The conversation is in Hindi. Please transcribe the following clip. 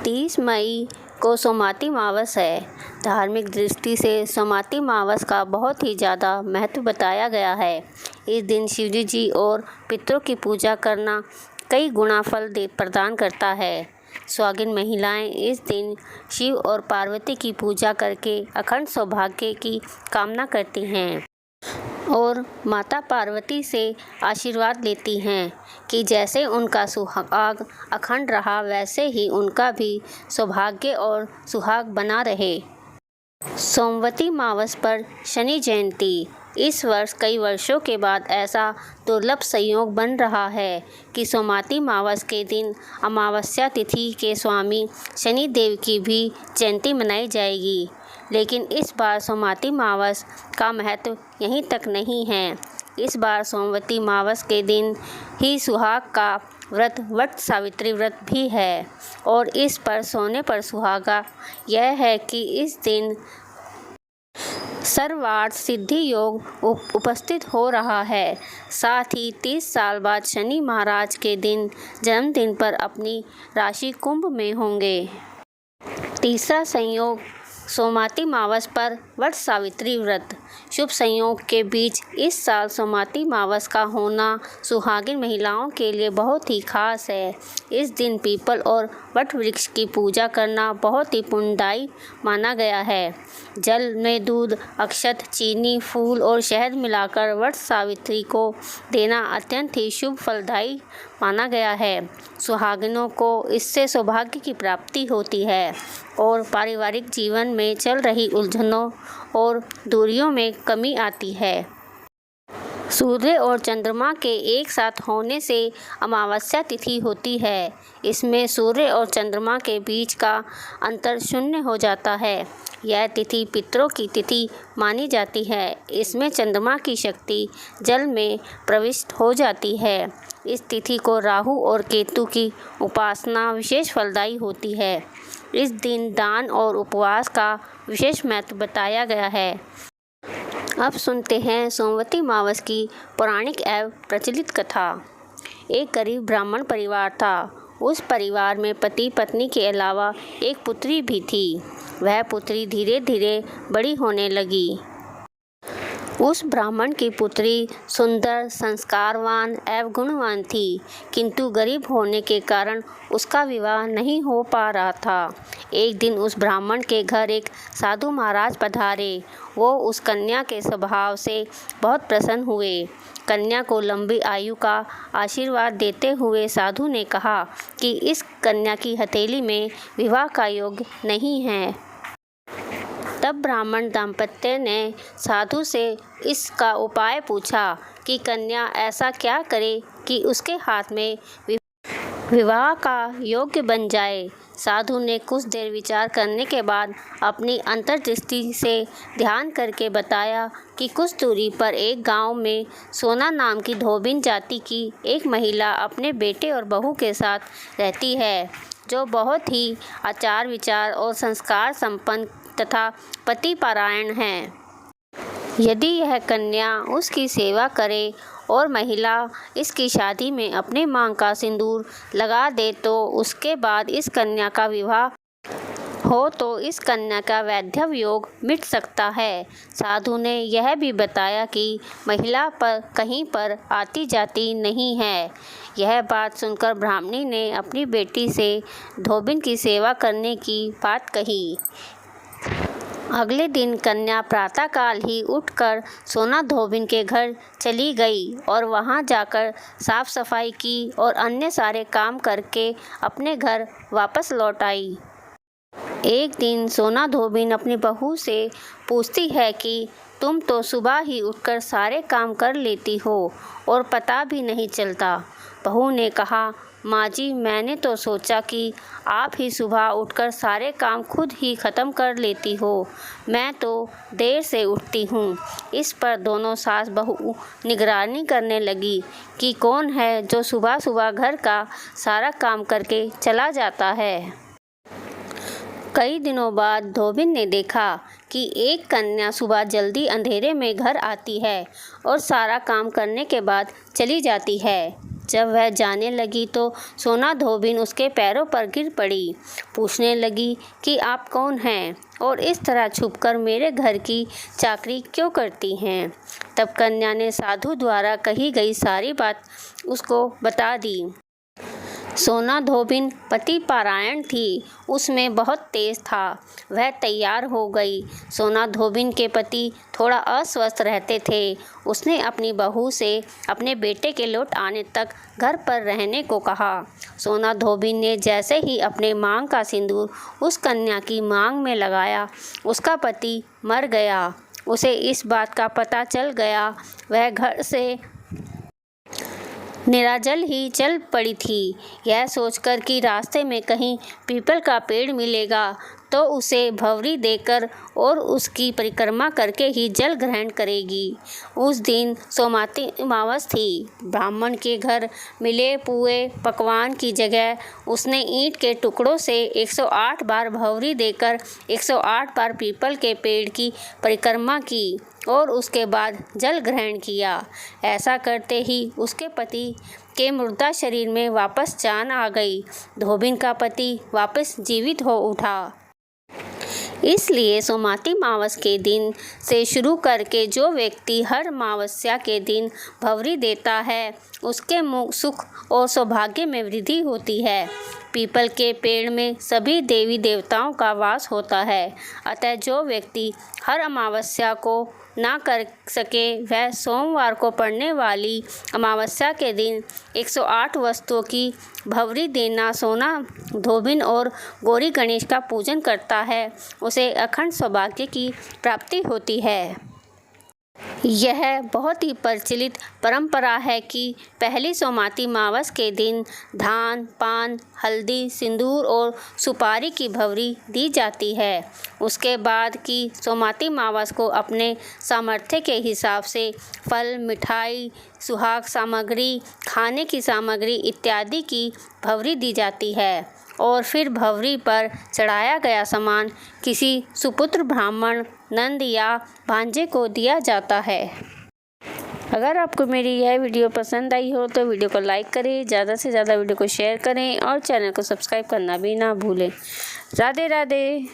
30 मई को सोमाती मावस है। धार्मिक दृष्टि से सोमाती मावस का बहुत ही ज़्यादा महत्व बताया गया है। इस दिन शिवजी जी और पितरों की पूजा करना कई गुना फल प्रदान करता है। सुहागिन महिलाएं इस दिन शिव और पार्वती की पूजा करके अखंड सौभाग्य की कामना करती हैं और माता पार्वती से आशीर्वाद लेती हैं कि जैसे उनका सुहाग अखंड रहा वैसे ही उनका भी सौभाग्य और सुहाग बना रहे। सोमवती मावस पर शनि जयंती। इस वर्ष कई वर्षों के बाद ऐसा दुर्लभ संयोग बन रहा है कि सोमाती मावस के दिन अमावस्या तिथि के स्वामी शनि देव की भी जयंती मनाई जाएगी। लेकिन इस बार सोमाती मावस का महत्व यहीं तक नहीं है। इस बार सोमवती मावस के दिन ही सुहाग का व्रत वट सावित्री व्रत भी है और इस पर सोने पर सुहागा यह है कि इस दिन सर्वार्थ सिद्धि योग उपस्थित हो रहा है। साथ ही 30 साल बाद शनि महाराज के दिन जन्मदिन पर अपनी राशि कुंभ में होंगे। तीसरा संयोग सोमाती मावस पर वट सावित्री व्रत। शुभ संयोग के बीच इस साल सोमाती मावस का होना सुहागिन महिलाओं के लिए बहुत ही खास है। इस दिन पीपल और वट वृक्ष की पूजा करना बहुत ही पुण्यदायी माना गया है। जल में दूध, अक्षत, चीनी, फूल और शहद मिलाकर वट सावित्री को देना अत्यंत ही शुभ फलदायी माना गया है। सुहागिनों को इससे सौभाग्य की प्राप्ति होती है और पारिवारिक जीवन में चल रही उलझनों और दूरियों में कमी आती है। सूर्य और चंद्रमा के एक साथ होने से अमावस्या तिथि होती है। इसमें सूर्य और चंद्रमा के बीच का अंतर शून्य हो जाता है। यह तिथि पितरों की तिथि मानी जाती है। इसमें चंद्रमा की शक्ति जल में प्रविष्ट हो जाती है। इस तिथि को राहु और केतु की उपासना विशेष फलदायी होती है। इस दिन दान और उपवास का विशेष महत्व बताया गया है। अब सुनते हैं सोमवती मावस की पौराणिक एवं प्रचलित कथा। एक गरीब ब्राह्मण परिवार था। उस परिवार में पति पत्नी के अलावा एक पुत्री भी थी। वह पुत्री धीरे धीरे बड़ी होने लगी। उस ब्राह्मण की पुत्री सुंदर, संस्कारवान एवं गुणवान थी, किंतु गरीब होने के कारण उसका विवाह नहीं हो पा रहा था। एक दिन उस ब्राह्मण के घर एक साधु महाराज पधारे। वो उस कन्या के स्वभाव से बहुत प्रसन्न हुए। कन्या को लंबी आयु का आशीर्वाद देते हुए साधु ने कहा कि इस कन्या की हथेली में विवाह का योग नहीं है। तब ब्राह्मण दाम्पत्य ने साधु से इसका उपाय पूछा कि कन्या ऐसा क्या करे कि उसके हाथ में विवाह का योग्य बन जाए। साधु ने कुछ देर विचार करने के बाद अपनी अंतर्दृष्टि से ध्यान करके बताया कि कुछ दूरी पर एक गांव में सोना नाम की धोबिन जाति की एक महिला अपने बेटे और बहू के साथ रहती है, जो बहुत ही आचार विचार और संस्कार संपन्न तथा पतिपरायण है। यदि यह कन्या उसकी सेवा करे और महिला इसकी शादी में अपने मांग का सिंदूर लगा दे तो उसके बाद इस कन्या का विवाह हो तो इस कन्या का वैधव्य योग मिट सकता है। साधु ने यह भी बताया कि महिला पर कहीं पर आती जाती नहीं है। यह बात सुनकर ब्राह्मणी ने अपनी बेटी से धोबिन की सेवा करने की बात कही। अगले दिन कन्या प्रातःकाल ही उठकर सोना धोबिन के घर चली गई और वहां जाकर साफ सफाई की और अन्य सारे काम करके अपने घर वापस लौट आई। एक दिन सोना धोबिन अपनी बहू से पूछती है कि तुम तो सुबह ही उठकर सारे काम कर लेती हो और पता भी नहीं चलता। बहू ने कहा, माँ जी, मैंने तो सोचा कि आप ही सुबह उठकर सारे काम खुद ही ख़त्म कर लेती हो। मैं तो देर से उठती हूँ। इस पर दोनों सास बहू निगरानी करने लगी कि कौन है जो सुबह सुबह घर का सारा काम करके चला जाता है। कई दिनों बाद धोबिन ने देखा कि एक कन्या सुबह जल्दी अंधेरे में घर आती है और सारा काम करने के बाद चली जाती है। जब वह जाने लगी तो सोना धोबिन उसके पैरों पर गिर पड़ी। पूछने लगी कि आप कौन हैं और इस तरह छुपकर मेरे घर की चाकरी क्यों करती हैं। तब कन्या ने साधु द्वारा कही गई सारी बात उसको बता दी। सोना धोबिन पति पारायण थी, उसमें बहुत तेज था। वह तैयार हो गई। सोना धोबिन के पति थोड़ा अस्वस्थ रहते थे। उसने अपनी बहू से अपने बेटे के लौट आने तक घर पर रहने को कहा। सोना धोबिन ने जैसे ही अपने मांग का सिंदूर उस कन्या की मांग में लगाया, उसका पति मर गया। उसे इस बात का पता चल गया। वह घर से निराजल ही चल पड़ी थी, यह सोचकर कि रास्ते में कहीं पीपल का पेड़ मिलेगा तो उसे भंवरी देकर और उसकी परिक्रमा करके ही जल ग्रहण करेगी। उस दिन सोमाती अमावस थी। ब्राह्मण के घर मिले पुए पकवान की जगह उसने ईंट के टुकड़ों से 108 बार भंवरी देकर 108 बार पीपल के पेड़ की परिक्रमा की और उसके बाद जल ग्रहण किया। ऐसा करते ही उसके पति के मुर्दा शरीर में वापस जान आ गई। धोबिन का पति वापस जीवित हो उठा। इसलिए सोमाती अमावस के दिन से शुरू करके जो व्यक्ति हर अमावस्या के दिन भंवरी देता है, उसके सुख और सौभाग्य में वृद्धि होती है। पीपल के पेड़ में सभी देवी देवताओं का वास होता है। अतः जो व्यक्ति हर अमावस्या को ना कर सके, वह सोमवार को पड़ने वाली अमावस्या के दिन 108 वस्तुओं की भंवरी देना सोना धोबिन और गौरी गणेश का पूजन करता है, उसे अखंड सौभाग्य की प्राप्ति होती है। यह बहुत ही प्रचलित परंपरा है कि पहली सोमाती अमावस के दिन धान, पान, हल्दी, सिंदूर और सुपारी की भंवरी दी जाती है। उसके बाद की सोमाती अमावस को अपने सामर्थ्य के हिसाब से फल, मिठाई, सुहाग सामग्री, खाने की सामग्री इत्यादि की भंवरी दी जाती है और फिर भंवरी पर चढ़ाया गया सामान किसी सुपुत्र ब्राह्मण, नंद या भांजे को दिया जाता है। अगर आपको मेरी यह वीडियो पसंद आई हो तो वीडियो को लाइक करें, ज़्यादा से ज़्यादा वीडियो को शेयर करें और चैनल को सब्सक्राइब करना भी ना भूलें। राधे राधे।